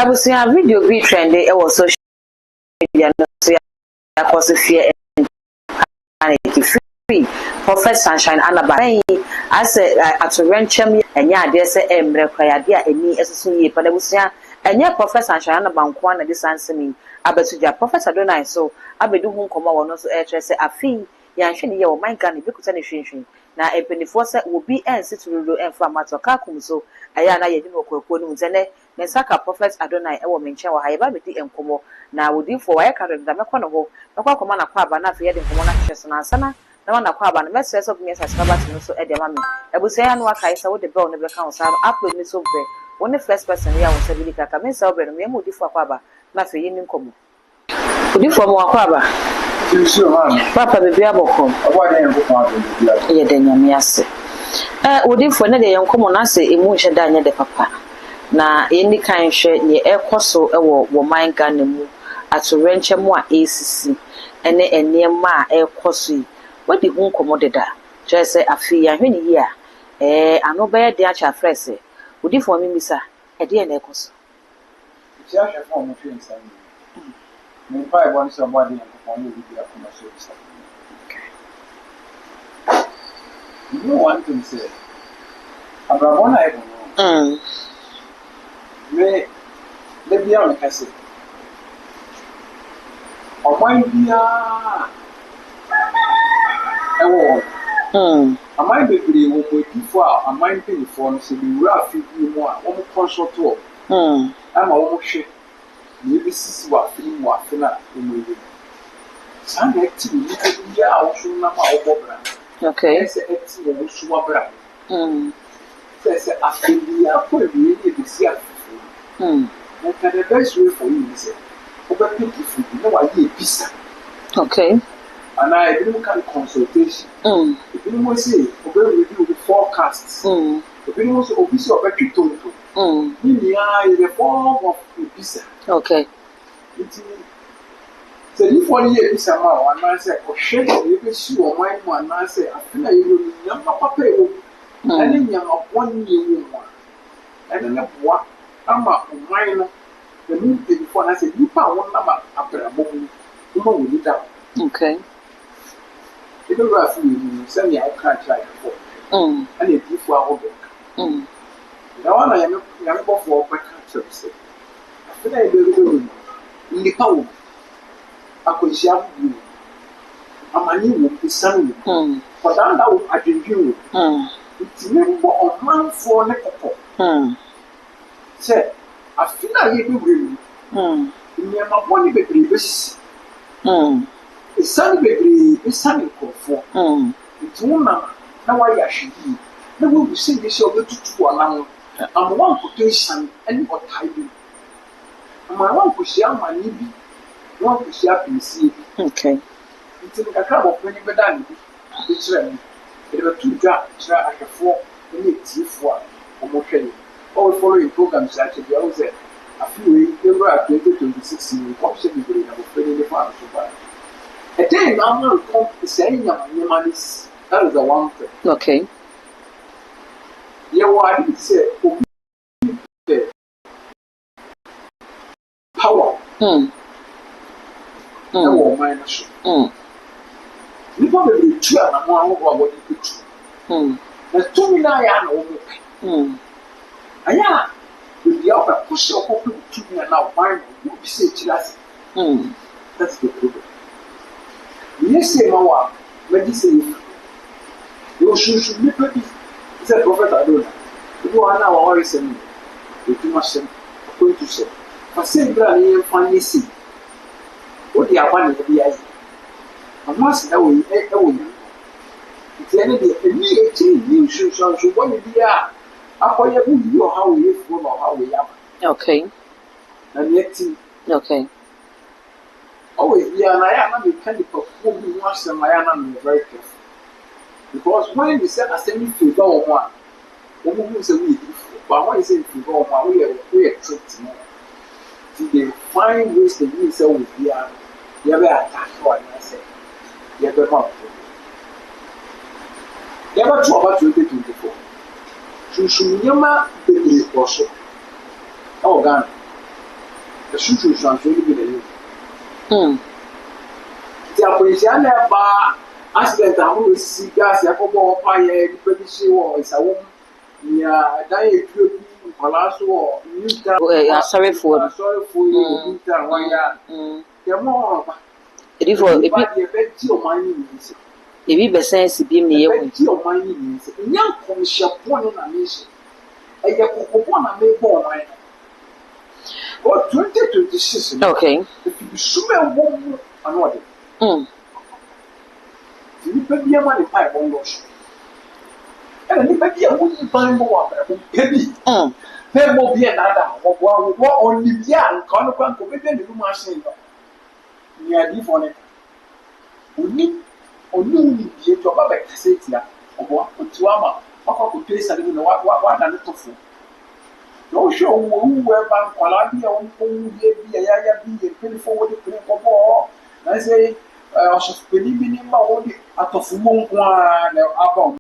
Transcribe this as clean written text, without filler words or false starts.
was seeing a video be trending. It was social media. So I was fear and free. Prophet Sunshine Anaba. I said at a rencham and ya dare say embre dia any as but I was here and ya Prophet Sunshine Anaba one at this answer me. I bet you Professor Donai so I be do home come on also air say a fee. Yan shiny your mind can be any shin. Now a penny force will be and sit to do and from Matokakum so ayana yedino kwonu zene mensaka Prophet Adonai ewo menche wa haiba bedi enkomo na wodi for why ka da mekọ no ho mekọ akoma na kwa aba na fe yede enkomo na hwehwe na ansana na na kwa aba na message of me subscribers no so e de ma me ebusa ya no aka isa wo de bell no be ka so upload me so be woni first person ya wo sabili kaka me sa obe no me wodi for kwa aba na fe yini enkomo wodi for mo kwa aba papa bebi aboko ye de nyame ase wodi for na de enkomo na se emu hye da nya de papa na eni kan hwe ne ekoso wo man Ghana mu atorenche mu a S.A.C.R.I.F.I.C.E.D ene enema a ekoso yi wodi hu nkomo deda je se afi ya hwe ni ya ano be de acha frese wodi for mimisa e de na ekoso ti a hwe for mo hwe nsan me pa e won so mo de for mo bi ya kuma so bisa you know one thing say Abraham na e me le bia on kase o man bia ewo amai bebre wo mo difo a amai penifo no se bi wura afi bi mu a wo mo consult wo ama wo mo hwe ni bi sisi wa afi mu afi na wo mo yi san na ti ni bi ya wo so na ma wo bobra okay se eti wo so wa bra se afi bi ya ko bi ni bi si afi but the best way for you is over people food, you know why you pizza. Okay. And I didn't kind of consultation. If you want to say, over review the forecasts. If you want to obviously over to total. Meaning, is a form of pizza. Okay. So if 1 year is a man, and I say, oh shit, you can see on my one, and I say, I feel like you will not pay. And then you have 1 year one. And then what? Ama umai the new thing before I said you pa one number after a moment you know we down. Okay. You don't have to send me out can't try before. And it before I open. Now I am for my country. I feel like in the power. I could share you. I'm a new son. But I didn't do. It's member of man for Nepo. Say, I feel like you will. You are not one baby. It's sunny baby. It's sunny for. It's one now. Now I should be. Now we will sing this over to allow. I'm one potential and what I do. I'm one to share my need. One to share PC. Okay. It's a crowd of many better. It's right. There were 2 jobs. Try I have 4. Any tea for promotion. All following programs actually I was a few years ago 2026 in option in the farm so far. A day now will come saying that is the one thing. Okay. Yeah, what I did say power. No minus. You probably try and what you could. There's 2 million. Aya, with the upper push of open to me and now mine will be said to us. That's the problem. Yes, say, Mawa, medicine. You should be pretty. It's a prophet. I don't know. You are now always saying, you too much going to say. I say, Granny, and finally see what they are one in the BI. I must know it's any day, immediately you should want to be out. After you know how we live or how we are. Okay. And yet, okay. Always be an I am a mechanical who be once and I am very careful. Because when we said I send you to go on one who is a week, but when you say to go on, we are tricked more. They find ways to use so with the other. You ever attack what I say? You ever not? You ever talk about 2024? Sunyama bebree kɔ so ɛwɔ Ghana ɛsusuusu anso ne bi na yɛ nti akwanhyia na ɛba accident ahorow si gas akɔbɔ ɔpa yɛ nipa bi hyɛ wɔ nsawom nea dan yɛ duro bi nkwadaa so wɔ newtown asɔrefoɔ yi wɔ newtown wɔyɛ a dɛm ɔba ebi deɛ bɛgye ɔman ne nyinaa nsam ebi bɛsɛn si bi mu na yɛ hu bɛgye ɔman ne nyinaa nsam nyɛ nkɔmhyɛpɔ ne na mehyɛ ɛyɛ kɔkɔbɔ na mebɔ ɔman no 2026 no efi suma ɛwɔ mu ano ɔde nipa bi ama ne pa ɛbɔ ndɔso ɛna nipa bi a woyi ban bɔ wɔ abɛɛbɔ mpɛ bi bɛɛbɔ bi ɛnada wɔboa ɔnim yɛ a nka ɔno kora nka obɛbɛ ne num ahyɛn no nea adiifoɔ ne onim nim bie nti ɔba bɛkasa tia ɔboa otiwa ama wakɔ akɔtɔ esa ne mu na wada ne tofo na wohwɛ owu ɛba nkwalaa bi a wɔwu yɛ bi a yɛaya bi yɛ mpanyinfoɔ wɔde pene kɔbɔ hɔ na sɛ ɔsɔfopanin bi ne ma wɔde atɔfo mu nko ara na aba